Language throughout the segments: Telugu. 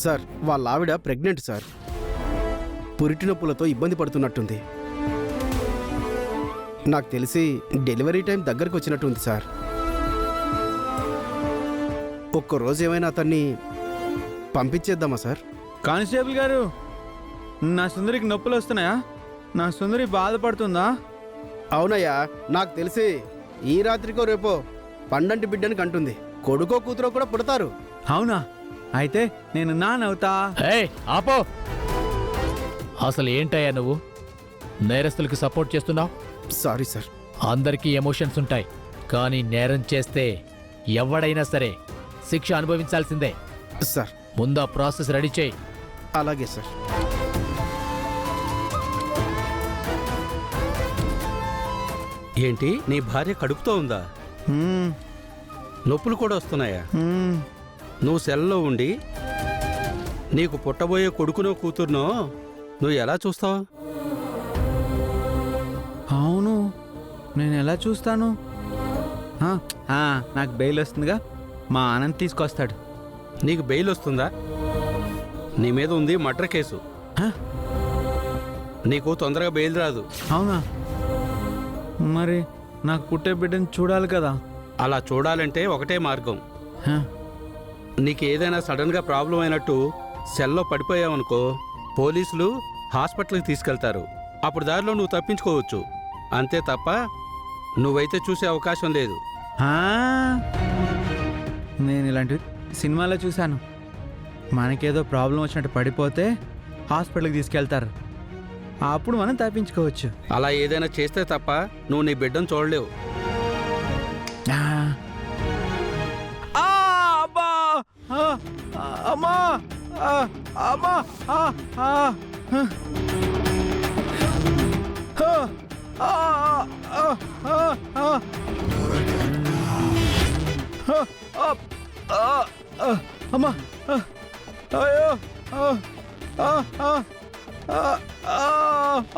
సార్ వాళ్ళ ఆవిడ ప్రెగ్నెంట్ సార్. పురిటి నొప్పులతో ఇబ్బంది పడుతున్నట్టుంది. నాకు తెలిసి డెలివరీ టైం దగ్గరకు వచ్చినట్టుంది సార్. ఒక్కరోజు ఏమైనా అతన్ని పంపించేద్దామా సార్? కానిస్టేబుల్ గారు, నా సుందరికి నొప్పులు వస్తున్నాయా? నా సుందరి బాధపడుతుందా? అవునయ్యా, నాకు తెలిసి ఈ రాత్రికో రేపో పండంటి బిడ్డని కంటుంది. కొడుకో కూతురో కూడా పుడతారు. అవునా? అయితే నేను నానవుతా. ఏయ్ ఆపో! అసలు ఏంటయ్యా నువ్వు నేరస్తులకు సపోర్ట్ చేస్తున్నావు? Sorry sir. అందరికీ ఎమోషన్స్ ఉంటాయి, కానీ నేరం చేస్తే ఎవడైనా సరే శిక్ష అనుభవించాల్సిందే. సార్ ముందా ప్రాసెస్ రెడీ చేయి. అలాగే సార్. ఏంటి, నీ భార్య కడుపుతో ఉందా? నొప్పులు కూడా వస్తున్నాయా? నువ్వు సెల్లో ఉండి నీకు పుట్టబోయే కొడుకునో కూతురునో నువ్వు ఎలా చూస్తావు? అవును, నేను ఎలా చూస్తాను? నాకు బెయిల్ వస్తుందిగా, మా ఆనంద్ తీసుకొస్తాడు. నీకు బెయిల్ వస్తుందా? నీ మీద ఉంది మర్డర్ కేసు. నీకు తొందరగా బెయిల్ రాదు. అవునా? మరి నాకు పుట్టే బిడ్డని చూడాలి కదా. అలా చూడాలంటే ఒకటే మార్గం. హ, నీకు ఏదైనా సడన్గా ప్రాబ్లం అయినట్టు సెల్లో పడిపోయావనుకో, పోలీసులు హాస్పిటల్కి తీసుకెళ్తారు. అప్పుడు దారిలో నువ్వు తప్పించుకోవచ్చు. అంతే తప్ప నువ్వైతే చూసే అవకాశం లేదు. ఆ, నేను ఇలాంటివి సినిమాలో చూశాను. మనకేదో ప్రాబ్లం వచ్చినట్టు పడిపోతే హాస్పిటల్కి తీసుకెళ్తారు. అప్పుడు మనం తప్పించుకోవచ్చు. అలా ఏదైనా చేస్తే తప్ప నువ్వు నీ బిడ్డను చూడలేవు. అబ్బా! అమ్మా! అమ్మా! అమ్మా! అయ్యో!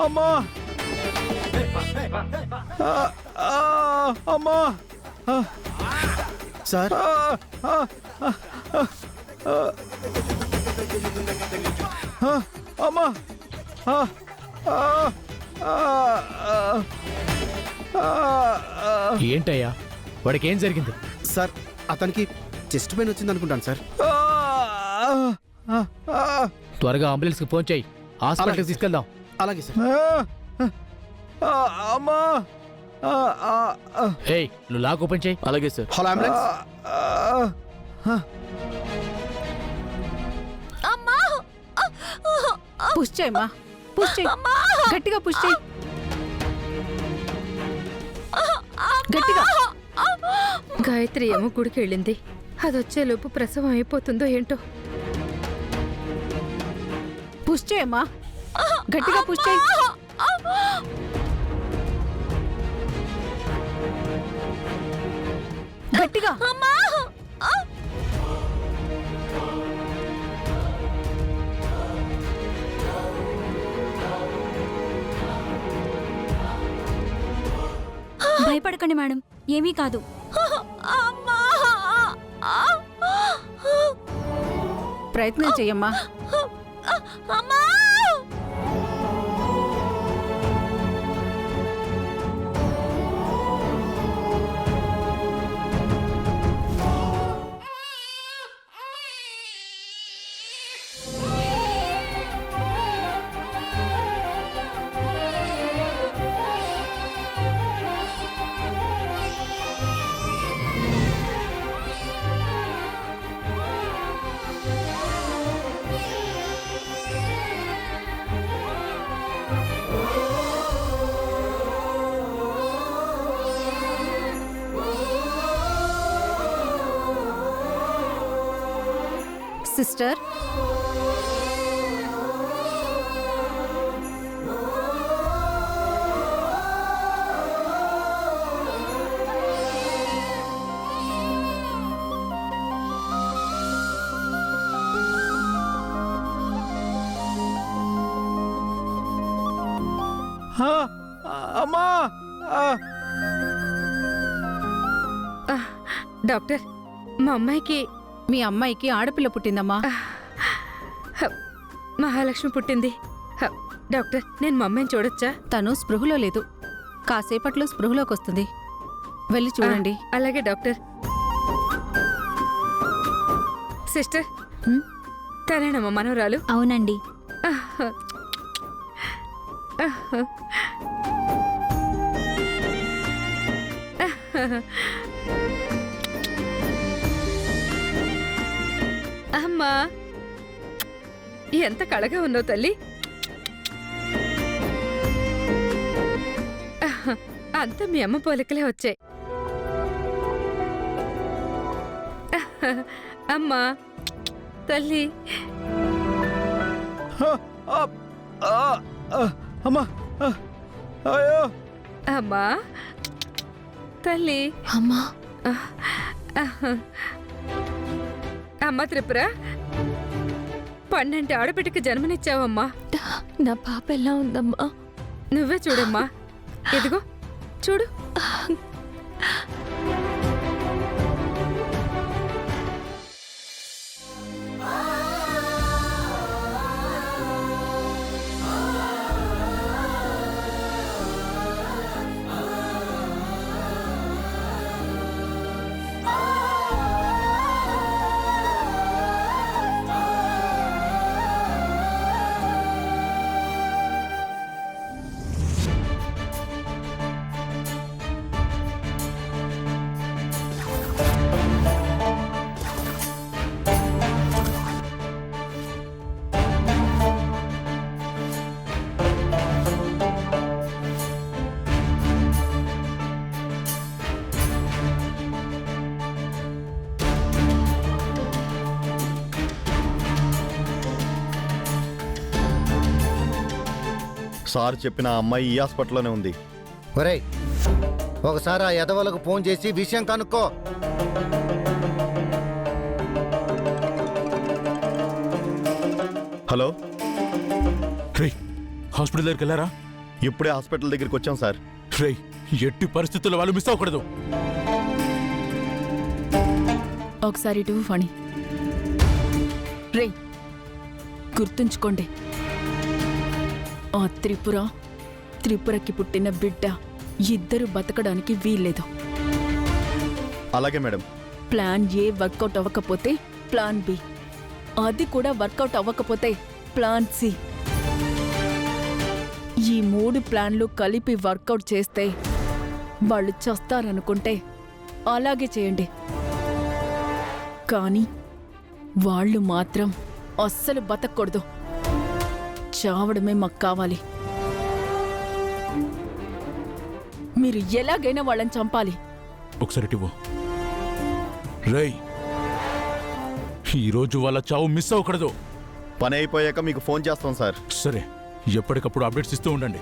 అమ్మా! అమ్మా! సార్ అమ్మా! ఏంటయ్యా, వాడికి ఏం జరిగింది? సార్ అతనికి చెస్ట్ పెయిన్ వచ్చింది అనుకుంటాను సార్. త్వరగా అంబులెన్స్కి ఫోన్ చేయి, హాస్పిటల్కి తీసుకెళ్దాం. అలాగే సార్. అమ్మా! ఏయ్, నువ్వు లాక్ ఓపెన్ చేయి. అలాగే సార్. Hello ambulance. పుష్ చేయమ్మా, పుష్ చేయి, గట్టిగా పుష్ చేయి, గట్టిగా. గాయత్రి ఏమో గుడికి వెళ్ళింది. అదొచ్చేలోపు ప్రసవం అయిపోతుందో ఏంటో. పుష్ చేయమ్మా, గట్టిగా పుష్ చేయి. గట్టిగా. భయపడకండి మేడం, ఏమీ కాదు. ప్రయత్నం చెయ్యమ్మా. సిస్టర్, అమ్మా! డాక్టర్, మా అమ్మాయికి, మీ అమ్మాయికి ఆడపిల్ల పుట్టిందమ్మా. మహాలక్ష్మి పుట్టింది. డాక్టర్, నేను మా అమ్మాయిని చూడొచ్చా? తను స్పృహలో లేదు. కాసేపట్లో స్పృహలోకి వస్తుంది. వెళ్ళి చూడండి. అలాగే డాక్టర్. సిస్టర్, హ్మ్? తనేనమ్మా మనవరాలు. అవునండి. అమ్మా, ఎంత కళగా ఉన్నావు తల్లి. అంతా మీ అమ్మ పోలికలే వచ్చాయి. అమ్మా తల్లి. అమ్మా అయ్యో అమ్మా తల్లి. అమ్మా అమ్మ త్రిపుర, 12 ఆడబిడ్డకి జన్మనిచ్చావమ్మా. నా పాప ఎలా ఉందమ్మా? నువ్వే చూడమ్మా. ఇదిగో చూడు. సార్ చెప్పిన ఆ అమ్మాయి ఈ హాస్పిటల్లోనే ఉంది. ఒరేయ్, ఒకసారి ఆ ఎదవలకు ఫోన్ చేసి విషయం కనుక్కో. హలో, రే, హాస్పిటల్ దగ్గరికి వెళ్ళారా? ఇప్పుడే హాస్పిటల్ దగ్గరికి వచ్చాం సార్. రే, ఎట్టి పరిస్థితుల్లో వాళ్ళు మిస్ అవ్వకూడదు. ఒకసారి ఇటు ఫణి. రే, గుర్తుంచుకోండి, ఆ త్రిపురకి పుట్టిన బిడ్డ ఇద్దరు బతకడానికి వీల్లేదు. అలాగే మేడం. ప్లాన్ ఏ వర్కౌట్ అవ్వకపోతే ప్లాన్ బి, అది కూడా వర్కౌట్ అవ్వకపోతే ప్లాన్ సి. ఈ 3 ప్లాన్లు కలిపి వర్కౌట్ చేస్తే వాళ్ళు చస్తారనుకుంటే అలాగే చేయండి. కానీ వాళ్ళు మాత్రం అస్సలు బతకూడదు. చావడమే మాకు కావాలి. మీరు ఎలాగైనా వాళ్ళని చంపాలి. ఒకసారి ఇవ్వు. రేయ్, ఈరోజు వాళ్ళ చావు మిస్ అవ్వకూడదు. పని అయిపోయాక మీకు ఫోన్ చేస్తాం సార్. సరే, ఎప్పటికప్పుడు అప్డేట్స్ ఇస్తూ ఉండండి.